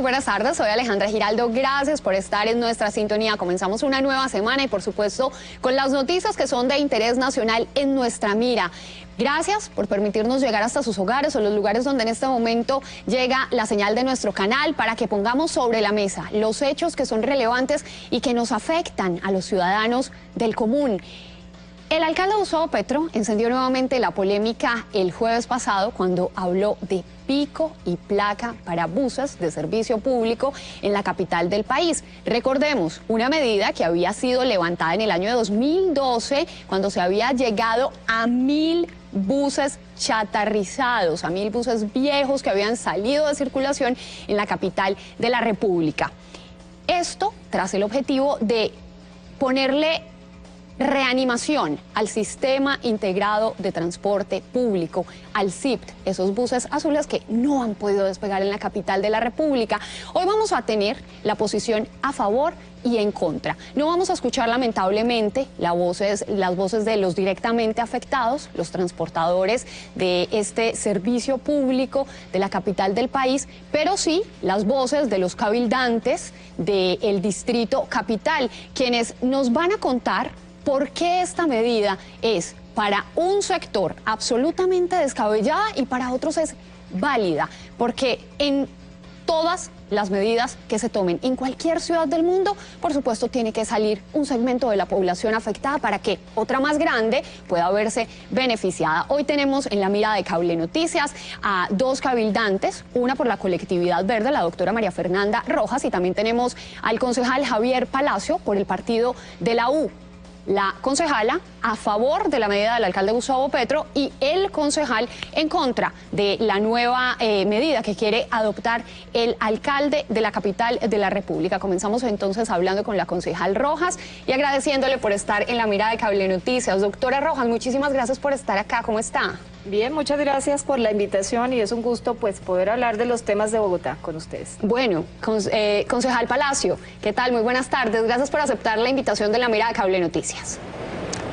buenas tardes, soy Alejandra Giraldo, gracias por estar en nuestra sintonía. Comenzamos una nueva semana y por supuesto con las noticias que son de interés nacional en nuestra mira. Gracias por permitirnos llegar hasta sus hogares o los lugares donde en este momento llega la señal de nuestro canal para que pongamos sobre la mesa los hechos que son relevantes y que nos afectan a los ciudadanos del común. El alcalde Gustavo Petro encendió nuevamente la polémica el jueves pasado cuando habló de pico y placa para buses de servicio público en la capital del país. Recordemos, una medida que había sido levantada en el año de 2012 cuando se había llegado a 1000 buses chatarrizados, a 1000 buses viejos que habían salido de circulación en la capital de la República. Esto tras el objetivo de ponerle reanimación al Sistema Integrado de Transporte Público, al SIPT, esos buses azules que no han podido despegar en la capital de la República. Hoy vamos a tener la posición a favor y en contra. No vamos a escuchar lamentablemente las voces de los directamente afectados, los transportadores de este servicio público de la capital del país, pero sí las voces de los cabildantes del distrito capital, quienes nos van a contar por qué esta medida es para un sector absolutamente descabellada y para otros es válida, porque en todas las medidas que se tomen en cualquier ciudad del mundo, por supuesto tiene que salir un segmento de la población afectada para que otra más grande pueda verse beneficiada. Hoy tenemos en la mira de Cable Noticias a dos cabildantes, una por la colectividad verde, la doctora María Fernanda Rojas, y también tenemos al concejal Javier Palacio por el partido de la U. La concejala a favor de la medida del alcalde Gustavo Petro y el concejal en contra de la nueva medida que quiere adoptar el alcalde de la capital de la República. Comenzamos entonces hablando con la concejal Rojas y agradeciéndole por estar en la mira de Cable Noticias. Doctora Rojas, muchísimas gracias por estar acá. ¿Cómo está? Bien, muchas gracias por la invitación y es un gusto pues poder hablar de los temas de Bogotá con ustedes. Bueno, concejal Palacio, ¿qué tal? Muy buenas tardes. Gracias por aceptar la invitación de la mira de Cable Noticias.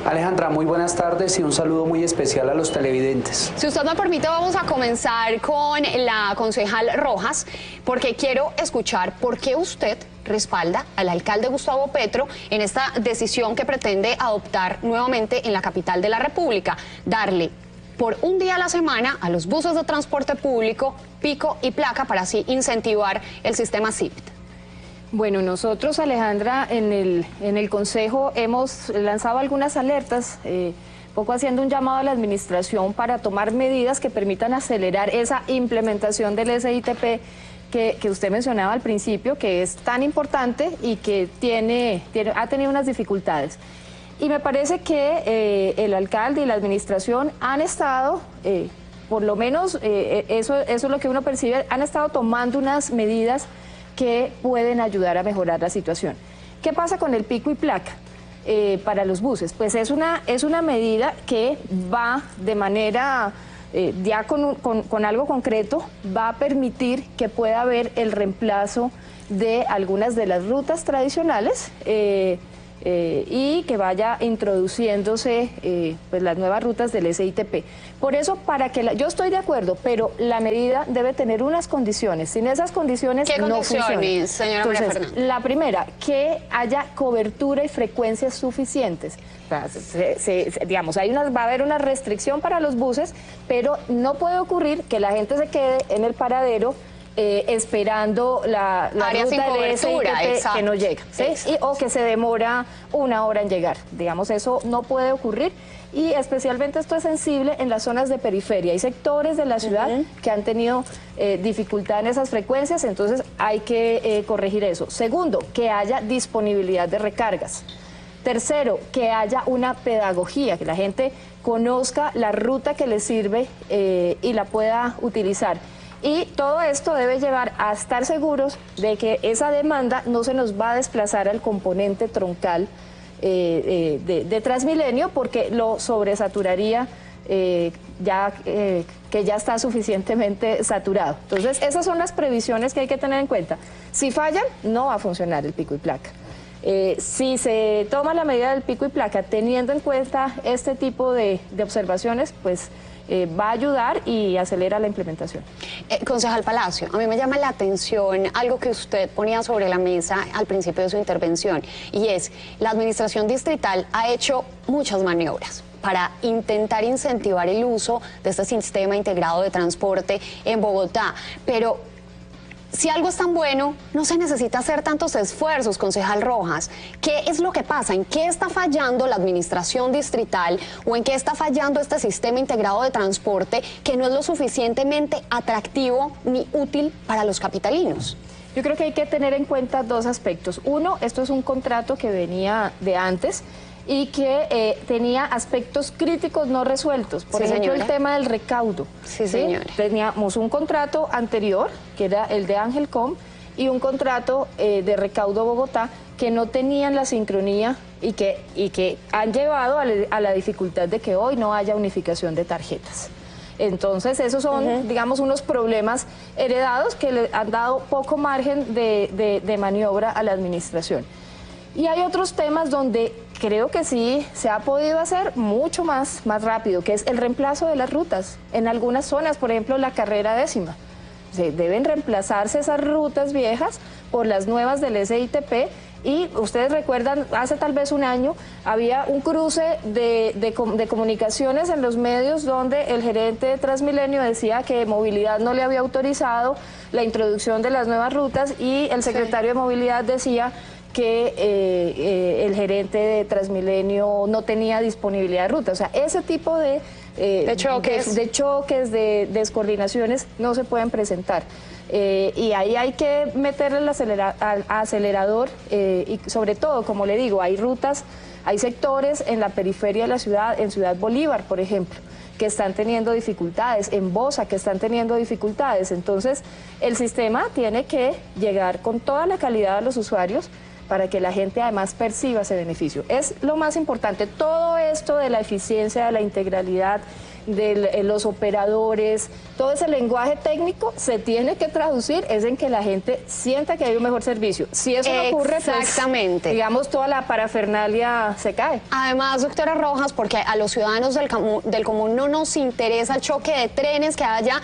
Alejandra, muy buenas tardes y un saludo muy especial a los televidentes. Si usted me permite, vamos a comenzar con la concejal Rojas, porque quiero escuchar por qué usted respalda al alcalde Gustavo Petro en esta decisión que pretende adoptar nuevamente en la capital de la República, darle por un día a la semana a los buses de transporte público pico y placa para así incentivar el sistema SIPT. Bueno, nosotros, Alejandra, en el Consejo hemos lanzado algunas alertas, poco haciendo un llamado a la administración para tomar medidas que permitan acelerar esa implementación del SITP que usted mencionaba al principio, que es tan importante y que ha tenido unas dificultades. Y me parece que el alcalde y la administración han estado, por lo menos eso es lo que uno percibe, han estado tomando unas medidas que pueden ayudar a mejorar la situación. ¿Qué pasa con el pico y placa para los buses? Pues es una medida que va de manera, ya con algo concreto, va a permitir que pueda haber el reemplazo de algunas de las rutas tradicionales y que vaya introduciéndose pues las nuevas rutas del SITP. Por eso, yo estoy de acuerdo, pero la medida debe tener unas condiciones. Sin esas condiciones no funciona. ¿Qué condiciones, señora María Fernanda? La primera, que haya cobertura y frecuencias suficientes. Digamos, va a haber una restricción para los buses, pero no puede ocurrir que la gente se quede en el paradero esperando la ruta de SITP que no llega, ¿sí? O que se demora 1 hora en llegar. Digamos, eso no puede ocurrir y especialmente esto es sensible en las zonas de periferia. Hay sectores de la ciudad que han tenido dificultad en esas frecuencias, entonces hay que corregir eso. Segundo, que haya disponibilidad de recargas. Tercero, que haya una pedagogía, que la gente conozca la ruta que le sirve y la pueda utilizar. Y todo esto debe llevar a estar seguros de que esa demanda no se nos va a desplazar al componente troncal de Transmilenio, porque lo sobresaturaría que ya está suficientemente saturado. Entonces, esas son las previsiones que hay que tener en cuenta. Si fallan, no va a funcionar el pico y placa. Si se toma la medida del pico y placa teniendo en cuenta este tipo de observaciones, pues va a ayudar y acelera la implementación. Concejal Palacio, a mí me llama la atención algo que usted ponía sobre la mesa al principio de su intervención, y es, la administración distrital ha hecho muchas maniobras para intentar incentivar el uso de este sistema integrado de transporte en Bogotá, pero si algo es tan bueno, no se necesita hacer tantos esfuerzos, concejal Rojas. ¿Qué es lo que pasa? ¿En qué está fallando la administración distrital o en qué está fallando este sistema integrado de transporte que no es lo suficientemente atractivo ni útil para los capitalinos? Yo creo que hay que tener en cuenta dos aspectos. Uno, esto es un contrato que venía de antes y que tenía aspectos críticos no resueltos. Por ejemplo, el tema del recaudo. Sí, señora. Teníamos un contrato anterior, que era el de Angelcom, y un contrato de recaudo Bogotá, que no tenían la sincronía y que han llevado a la dificultad de que hoy no haya unificación de tarjetas. Entonces, esos son, digamos, unos problemas heredados que le han dado poco margen de maniobra a la administración. Y hay otros temas donde creo que sí se ha podido hacer mucho más rápido, que es el reemplazo de las rutas. En algunas zonas, por ejemplo, la carrera 10ª. Deben reemplazarse esas rutas viejas por las nuevas del SITP. Y ustedes recuerdan, hace tal vez un año, había un cruce de comunicaciones en los medios donde el gerente de Transmilenio decía que Movilidad no le había autorizado la introducción de las nuevas rutas, y el secretario de Movilidad decía que el gerente de Transmilenio no tenía disponibilidad de ruta. O sea, ese tipo de choques, de descoordinaciones no se pueden presentar. Y ahí hay que meterle el acelerador y sobre todo, como le digo, hay rutas, hay sectores en la periferia de la ciudad, en Ciudad Bolívar, por ejemplo, que están teniendo dificultades, en Bosa, que están teniendo dificultades. Entonces, el sistema tiene que llegar con toda la calidad a los usuarios para que la gente además perciba ese beneficio. Es lo más importante. Todo esto de la eficiencia, de la integralidad, de los operadores, todo ese lenguaje técnico se tiene que traducir es en que la gente sienta que hay un mejor servicio. Si eso no ocurre, exactamente, pues, digamos, toda la parafernalia se cae. Además, doctora Rojas, porque a los ciudadanos del común no nos interesa el choque de trenes que haya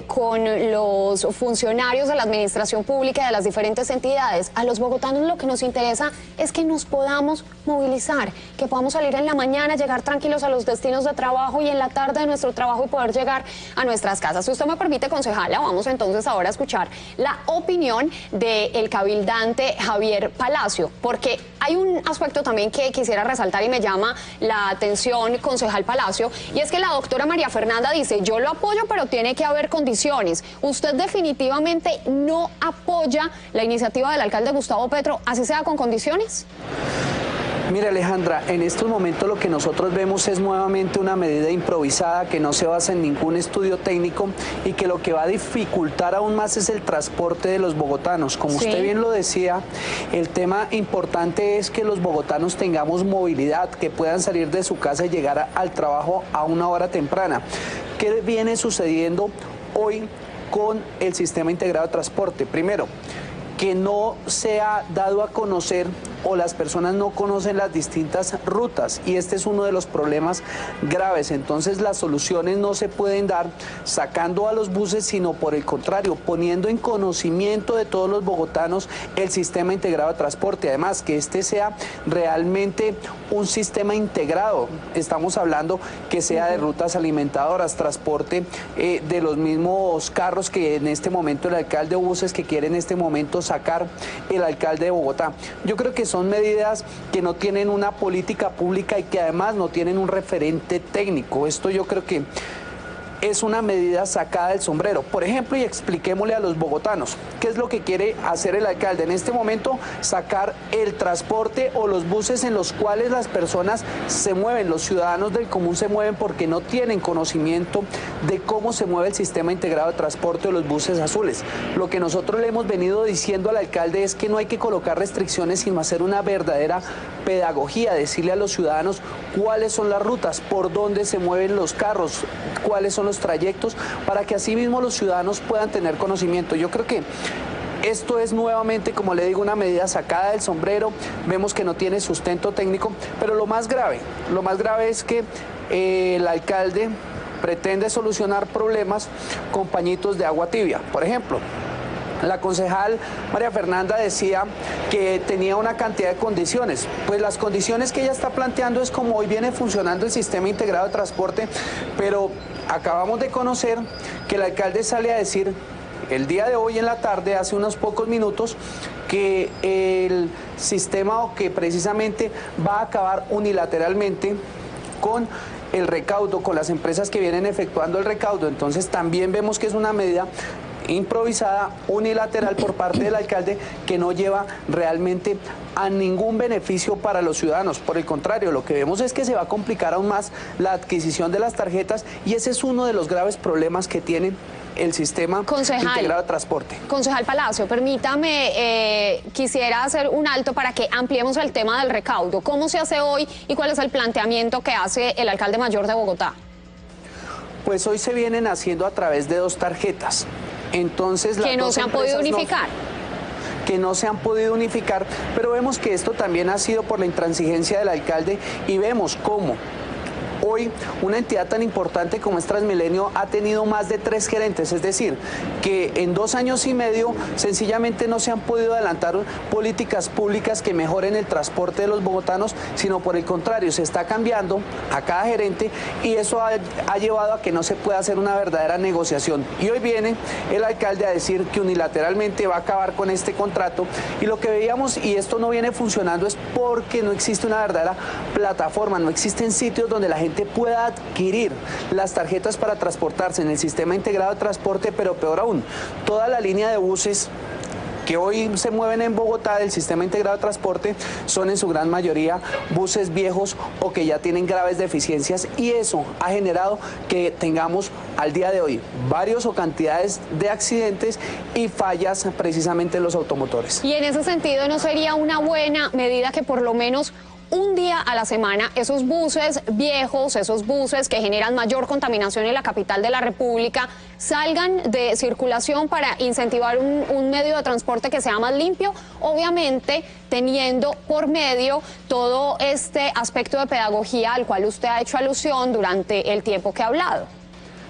con los funcionarios de la administración pública y de las diferentes entidades. A los bogotanos lo que nos interesa es que nos podamos movilizar, que podamos salir en la mañana, llegar tranquilos a los destinos de trabajo y en la tarde de nuestro trabajo y poder llegar a nuestras casas. Si usted me permite, concejala, vamos entonces ahora a escuchar la opinión del cabildante Javier Palacio, porque hay un aspecto también que quisiera resaltar y me llama la atención, concejal Palacio, y es que la doctora María Fernanda dice, yo lo apoyo, pero tiene que haber condiciones. ¿Usted definitivamente no apoya la iniciativa del alcalde Gustavo Petro, así sea con condiciones? Mira, Alejandra, en estos momentos lo que nosotros vemos es nuevamente una medida improvisada que no se basa en ningún estudio técnico y que lo que va a dificultar aún más es el transporte de los bogotanos. Como usted bien lo decía, el tema importante es que los bogotanos tengamos movilidad, que puedan salir de su casa y llegar al trabajo a una hora temprana. ¿Qué viene sucediendo hoy con el sistema integrado de transporte? Primero, que no se ha dado a conocer o las personas no conocen las distintas rutas, y este es uno de los problemas graves. Entonces las soluciones no se pueden dar sacando a los buses, sino por el contrario, poniendo en conocimiento de todos los bogotanos el sistema integrado de transporte. Además, que este sea realmente un sistema integrado. Estamos hablando que sea de rutas alimentadoras, transporte de los mismos carros que en este momento el alcalde o buses que quiere en este momento sacar el alcalde de Bogotá. Yo creo que son medidas que no tienen una política pública y que además no tienen un referente técnico. Esto yo creo que es una medida sacada del sombrero. Por ejemplo, y expliquémosle a los bogotanos, ¿qué es lo que quiere hacer el alcalde? En este momento, sacar el transporte o los buses en los cuales las personas se mueven, los ciudadanos del común se mueven porque no tienen conocimiento de cómo se mueve el sistema integrado de transporte o los buses azules. Lo que nosotros le hemos venido diciendo al alcalde es que no hay que colocar restricciones, sino hacer una verdadera pedagogía, decirle a los ciudadanos cuáles son las rutas, por dónde se mueven los carros, cuáles son los trayectos, para que así mismo los ciudadanos puedan tener conocimiento. Yo creo que esto es nuevamente, como le digo, una medida sacada del sombrero. Vemos que no tiene sustento técnico, pero lo más grave es que el alcalde pretende solucionar problemas con pañitos de agua tibia. Por ejemplo, la concejal María Fernanda decía que tenía una cantidad de condiciones. Pues las condiciones que ella está planteando es como hoy viene funcionando el sistema integrado de transporte, pero acabamos de conocer que el alcalde sale a decir el día de hoy en la tarde, hace unos pocos minutos, que el sistema o que precisamente va a acabar unilateralmente con el recaudo, con las empresas que vienen efectuando el recaudo. Entonces también vemos que es una medida improvisada, unilateral por parte del alcalde, que no lleva realmente a ningún beneficio para los ciudadanos. Por el contrario, lo que vemos es que se va a complicar aún más la adquisición de las tarjetas, y ese es uno de los graves problemas que tiene el sistema integrado de transporte. Concejal Palacio, permítame, quisiera hacer un alto para que ampliemos el tema del recaudo. ¿Cómo se hace hoy y cuál es el planteamiento que hace el alcalde mayor de Bogotá? Pues hoy se vienen haciendo a través de 2 tarjetas. Entonces, que no se han podido unificar. Que no se han podido unificar, pero vemos que esto también ha sido por la intransigencia del alcalde, y vemos cómo hoy una entidad tan importante como es Transmilenio ha tenido más de 3 gerentes, es decir, que en 2 años y medio sencillamente no se han podido adelantar políticas públicas que mejoren el transporte de los bogotanos, sino por el contrario, se está cambiando a cada gerente, y eso ha llevado a que no se pueda hacer una verdadera negociación. Y hoy viene el alcalde a decir que unilateralmente va a acabar con este contrato, y lo que veíamos, y esto no viene funcionando, es porque no existe una verdadera plataforma, no existen sitios donde la gente pueda adquirir las tarjetas para transportarse en el sistema integrado de transporte, pero peor aún, toda la línea de buses que hoy se mueven en Bogotá del sistema integrado de transporte son en su gran mayoría buses viejos o que ya tienen graves deficiencias, y eso ha generado que tengamos al día de hoy varios o cantidades de accidentes y fallas precisamente en los automotores. Y en ese sentido, ¿no sería una buena medida que por lo menos un día a la semana esos buses viejos, esos buses que generan mayor contaminación en la capital de la República, salgan de circulación para incentivar un medio de transporte que sea más limpio? Obviamente teniendo por medio todo este aspecto de pedagogía al cual usted ha hecho alusión durante el tiempo que ha hablado.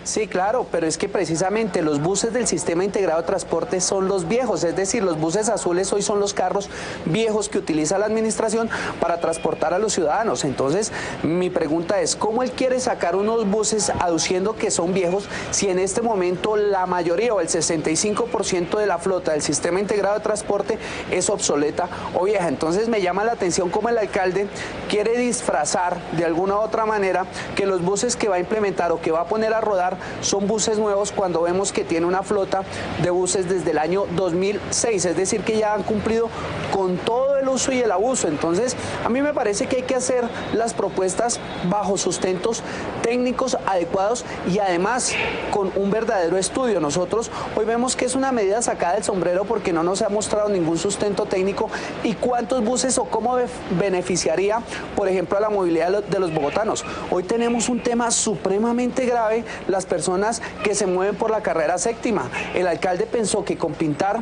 Sí, claro, pero es que precisamente los buses del sistema integrado de transporte son los viejos, es decir, los buses azules hoy son los carros viejos que utiliza la administración para transportar a los ciudadanos. Entonces, mi pregunta es, ¿cómo él quiere sacar unos buses aduciendo que son viejos si en este momento la mayoría o el 65% de la flota del sistema integrado de transporte es obsoleta o vieja? Entonces me llama la atención cómo el alcalde quiere disfrazar de alguna u otra manera que los buses que va a implementar o que va a poner a rodar son buses nuevos, cuando vemos que tiene una flota de buses desde el año 2006, es decir, que ya han cumplido con todo el uso y el abuso. Entonces, a mí me parece que hay que hacer las propuestas bajo sustentos técnicos adecuados y además con un verdadero estudio. Nosotros hoy vemos que es una medida sacada del sombrero porque no nos ha mostrado ningún sustento técnico y cuántos buses o cómo beneficiaría, por ejemplo, a la movilidad de los bogotanos. Hoy tenemos un tema supremamente grave, las personas que se mueven por la carrera séptima. El alcalde pensó que con pintar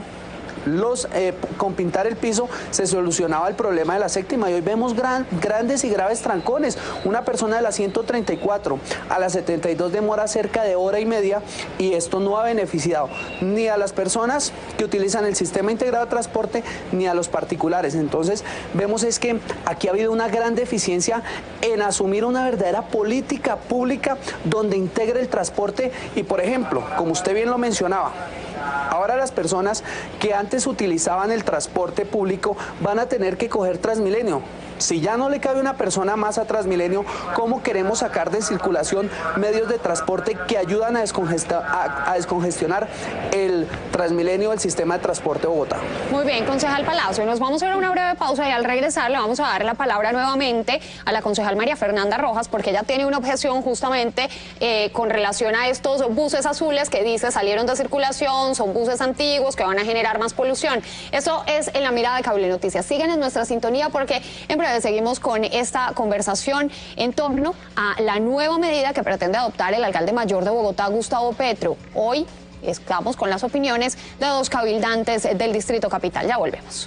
el piso se solucionaba el problema de la séptima, y hoy vemos grandes y graves trancones. Una persona de la 134 a la 72 demora cerca de hora y media, y esto no ha beneficiado ni a las personas que utilizan el sistema integrado de transporte ni a los particulares. Entonces vemos es que aquí ha habido una gran deficiencia en asumir una verdadera política pública donde integre el transporte. Y por ejemplo, como usted bien lo mencionaba, ahora las personas que antes utilizaban el transporte público van a tener que coger Transmilenio. Si ya no le cabe una persona más a Transmilenio, ¿cómo queremos sacar de circulación medios de transporte que ayudan a descongestionar el Transmilenio del sistema de transporte de Bogotá? Muy bien, concejal Palacio, nos vamos a ir a una breve pausa y al regresar le vamos a dar la palabra nuevamente a la concejal María Fernanda Rojas, porque ella tiene una objeción justamente con relación a estos buses azules que dice salieron de circulación, son buses antiguos que van a generar más polución. Eso es en la mirada de Cable Noticias. Siguen en nuestra sintonía porque en breve seguimos con esta conversación en torno a la nueva medida que pretende adoptar el alcalde mayor de Bogotá, Gustavo Petro. Hoy estamos con las opiniones de 2 cabildantes del Distrito Capital. Ya volvemos.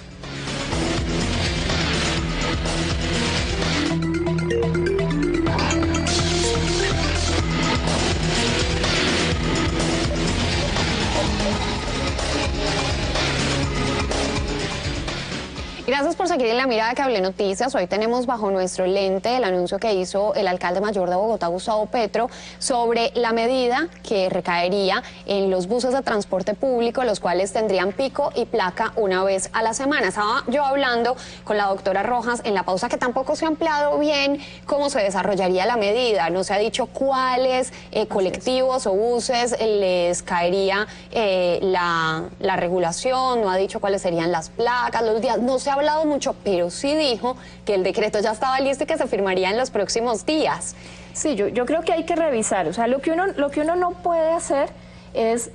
Gracias por seguir en La Mirada de Cable Noticias. Hoy tenemos bajo nuestro lente el anuncio que hizo el alcalde mayor de Bogotá, Gustavo Petro, sobre la medida que recaería en los buses de transporte público, los cuales tendrían pico y placa una vez a la semana. Estaba yo hablando con la doctora Rojas en la pausa que tampoco se ha ampliado bien cómo se desarrollaría la medida. No se ha dicho cuáles colectivos o buses les caería la regulación, no ha dicho cuáles serían las placas, los días. No se ha hablado mucho, pero sí dijo que el decreto ya estaba listo y que se firmaría en los próximos días. Sí, yo creo que hay que revisar. O sea, lo que uno no puede hacer es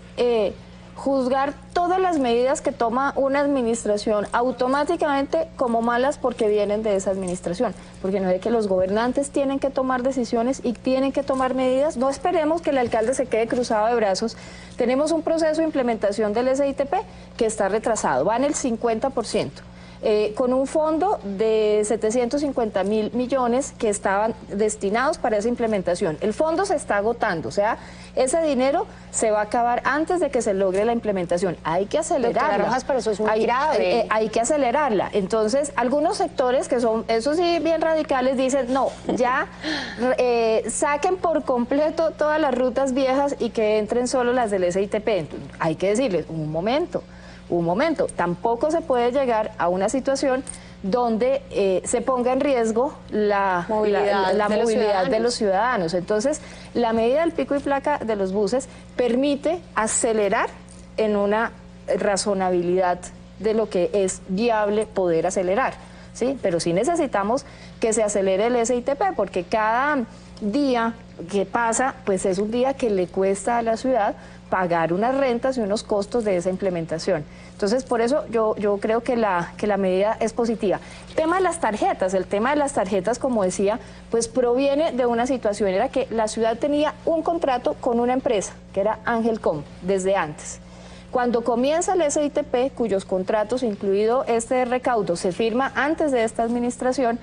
juzgar todas las medidas que toma una administración automáticamente como malas porque vienen de esa administración. Porque no es que los gobernantes tienen que tomar decisiones y tienen que tomar medidas. No esperemos que el alcalde se quede cruzado de brazos. Tenemos un proceso de implementación del SITP que está retrasado, va en el 50%. Con un fondo de 750.000 millones que estaban destinados para esa implementación. El fondo se está agotando, o sea, ese dinero se va a acabar antes de que se logre la implementación. Hay que acelerarla. Doctora Rojas, pero eso es muy grave. Hay que acelerarla. Entonces, algunos sectores que son, eso sí, bien radicales, dicen, no, ya saquen por completo todas las rutas viejas y que entren solo las del SITP. Entonces, hay que decirles, un momento, tampoco se puede llegar a una situación donde se ponga en riesgo la movilidad de los ciudadanos. Entonces, la medida del pico y placa de los buses permite acelerar en una razonabilidad de lo que es viable poder acelerar, ¿sí? Pero sí necesitamos que se acelere el SITP, porque cada día que pasa, pues es un día que le cuesta a la ciudad pagar unas rentas y unos costos de esa implementación. Entonces, por eso yo creo que la medida es positiva. El tema de las tarjetas, como decía, pues proviene de una situación, era que la ciudad tenía un contrato con una empresa, que era Angelcom, desde antes. Cuando comienza el SITP, cuyos contratos, incluido este de recaudo, se firma antes de esta administración,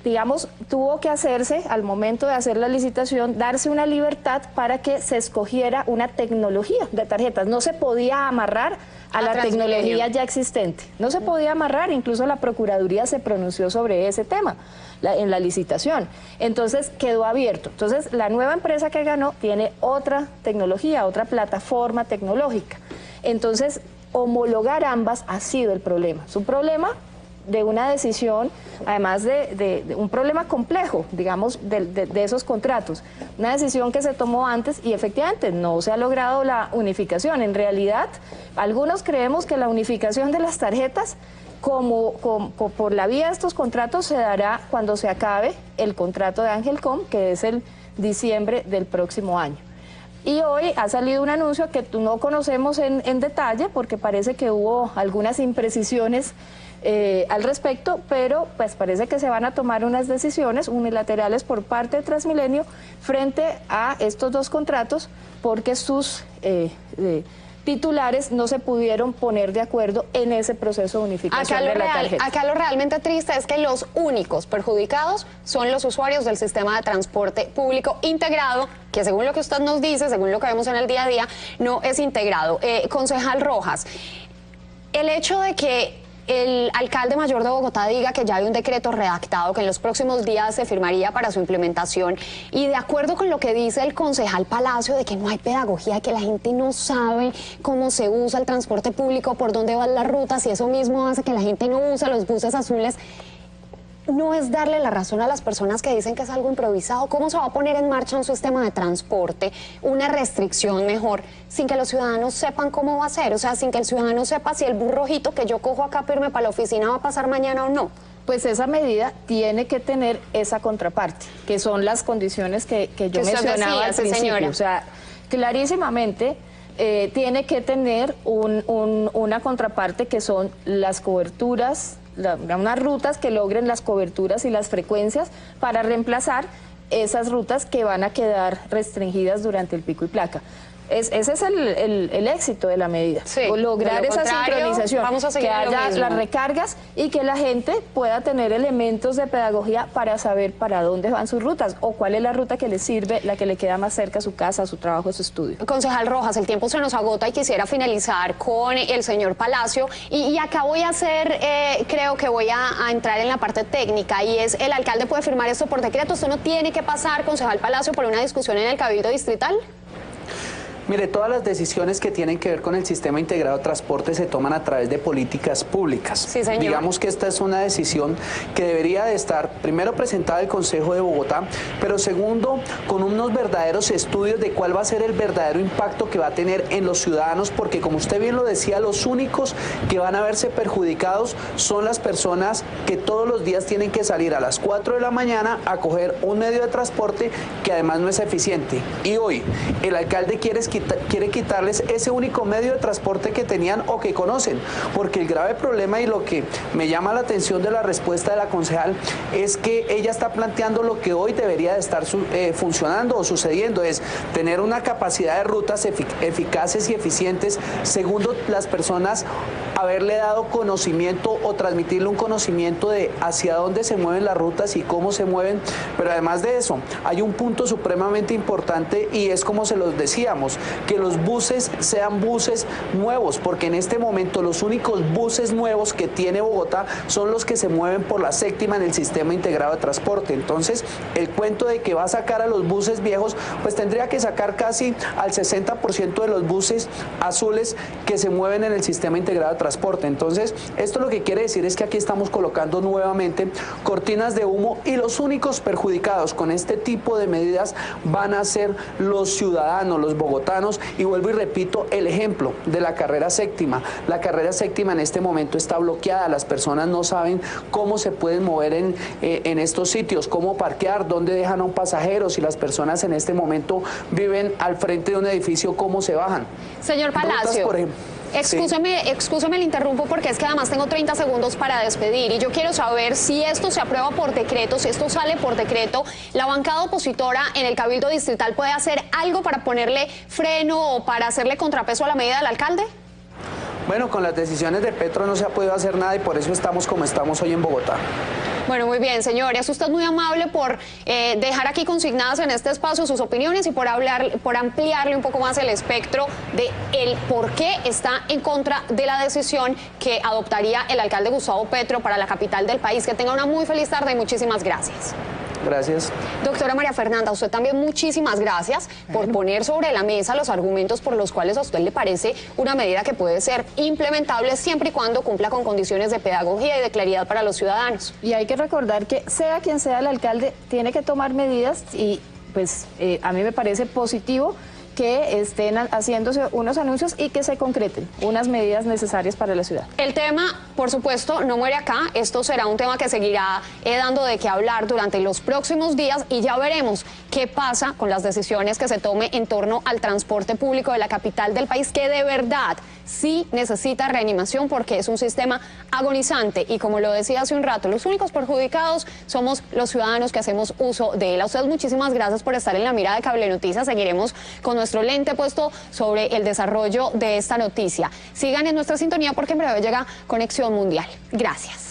digamos, tuvo que hacerse, al momento de hacer la licitación, darse una libertad para que se escogiera una tecnología de tarjetas. No se podía amarrar a la tecnología ya existente. No se podía amarrar, incluso la Procuraduría se pronunció sobre ese tema en la licitación. Entonces quedó abierto. Entonces la nueva empresa que ganó tiene otra tecnología, otra plataforma tecnológica. Entonces homologar ambas ha sido el problema. Es un problema de una decisión, además de un problema complejo, digamos, de esos contratos. Una decisión que se tomó antes y efectivamente no se ha logrado la unificación. En realidad, algunos creemos que la unificación de las tarjetas, por la vía de estos contratos, se dará cuando se acabe el contrato de Angelcom, que es el diciembre del próximo año. Y hoy ha salido un anuncio que no conocemos en detalle, porque parece que hubo algunas imprecisiones al respecto, pero pues parece que se van a tomar unas decisiones unilaterales por parte de Transmilenio frente a estos dos contratos, porque sus titulares no se pudieron poner de acuerdo en ese proceso de unificación de la tarjeta. Acá lo realmente triste es que los únicos perjudicados son los usuarios del sistema de transporte público integrado, que según lo que usted nos dice, según lo que vemos en el día a día, no es integrado. Concejal Rojas, el hecho de que el alcalde mayor de Bogotá diga que ya hay un decreto redactado que en los próximos días se firmaría para su implementación, y de acuerdo con lo que dice el concejal Palacio de que no hay pedagogía, que la gente no sabe cómo se usa el transporte público, por dónde van las rutas, y eso mismo hace que la gente no use los buses azules, ¿no es darle la razón a las personas que dicen que es algo improvisado? ¿Cómo se va a poner en marcha un sistema de transporte, una restricción mejor, sin que los ciudadanos sepan cómo va a ser? O sea, sin que el ciudadano sepa si el bus rojito que yo cojo acá para irme para la oficina va a pasar mañana o no. Pues esa medida tiene que tener esa contraparte, que son las condiciones que yo mencionaba al principio. Señora. O sea, clarísimamente tiene que tener una contraparte que son las coberturas, unas rutas que logren las coberturas y las frecuencias para reemplazar esas rutas que van a quedar restringidas durante el pico y placa. ese es el éxito de la medida, Sí, lograr de lo esa contrario, sincronización, vamos a seguir que en lo haya mismo. las recargas y que la gente pueda tener elementos de pedagogía para saber para dónde van sus rutas o cuál es la ruta que le sirve, la que le queda más cerca a su casa, a su trabajo, a su estudio. Concejal Rojas, el tiempo se nos agota y quisiera finalizar con el señor Palacio y acá voy a hacer, creo que voy a entrar en la parte técnica y es, el alcalde puede firmar esto por decreto, esto no tiene que pasar, concejal Palacio, por una discusión en el Cabildo Distrital. Mire, todas las decisiones que tienen que ver con el sistema integrado de transporte se toman a través de políticas públicas. Sí, señor. Digamos que esta es una decisión que debería de estar, primero, presentada al Consejo de Bogotá, pero segundo, con unos verdaderos estudios de cuál va a ser el verdadero impacto que va a tener en los ciudadanos, porque como usted bien lo decía, los únicos que van a verse perjudicados son las personas que todos los días tienen que salir a las 4 de la mañana a coger un medio de transporte que además no es eficiente. Y hoy el alcalde quiere quitarles ese único medio de transporte que tenían o que conocen, porque el grave problema y lo que me llama la atención de la respuesta de la concejal es que ella está planteando lo que hoy debería de estar funcionando o sucediendo, es tener una capacidad de rutas eficaces y eficientes. Segundo, las personas haberle dado conocimiento o transmitirle un conocimiento de hacia dónde se mueven las rutas y cómo se mueven, pero además de eso hay un punto supremamente importante y es como se los decíamos, que los buses sean buses nuevos, porque en este momento los únicos buses nuevos que tiene Bogotá son los que se mueven por la séptima en el sistema integrado de transporte. Entonces, el cuento de que va a sacar a los buses viejos, pues tendría que sacar casi al 60% de los buses azules que se mueven en el sistema integrado de transporte. Entonces, esto lo que quiere decir es que aquí estamos colocando nuevamente cortinas de humo y los únicos perjudicados con este tipo de medidas van a ser los ciudadanos, los bogotanos. Y vuelvo y repito el ejemplo de la carrera séptima. La carrera séptima en este momento está bloqueada, las personas no saben cómo se pueden mover en estos sitios, cómo parquear, dónde dejan a un pasajero, si las personas en este momento viven al frente de un edificio, cómo se bajan. Señor Palacio. Rutas, por ejemplo. Excúseme, le interrumpo porque es que además tengo 30 segundos para despedir y yo quiero saber si esto se aprueba por decreto, si esto sale por decreto, la bancada opositora en el Cabildo Distrital puede hacer algo para ponerle freno o para hacerle contrapeso a la medida del alcalde. Bueno, con las decisiones de Petro no se ha podido hacer nada y por eso estamos como estamos hoy en Bogotá. Bueno, muy bien, señores. Usted es muy amable por dejar aquí consignadas en este espacio sus opiniones y por ampliarle un poco más el espectro de el por qué está en contra de la decisión que adoptaría el alcalde Gustavo Petro para la capital del país. Que tenga una muy feliz tarde y muchísimas gracias. Gracias. Doctora María Fernanda, a usted también muchísimas gracias por poner sobre la mesa los argumentos por los cuales a usted le parece una medida que puede ser implementable siempre y cuando cumpla con condiciones de pedagogía y de claridad para los ciudadanos. Y hay que recordar que sea quien sea el alcalde, tiene que tomar medidas y pues a mí me parece positivo que estén haciéndose unos anuncios y que se concreten unas medidas necesarias para la ciudad. El tema, por supuesto, no muere acá. Esto será un tema que seguirá dando de qué hablar durante los próximos días y ya veremos qué pasa con las decisiones que se tome en torno al transporte público de la capital del país, que de verdad sí necesita reanimación porque es un sistema agonizante y, como lo decía hace un rato, los únicos perjudicados somos los ciudadanos que hacemos uso de él. A ustedes muchísimas gracias por estar en la mira de Cable Noticias. Seguiremos con nuestro lente puesto sobre el desarrollo de esta noticia. Sigan en nuestra sintonía porque en breve llega Conexión Mundial. Gracias.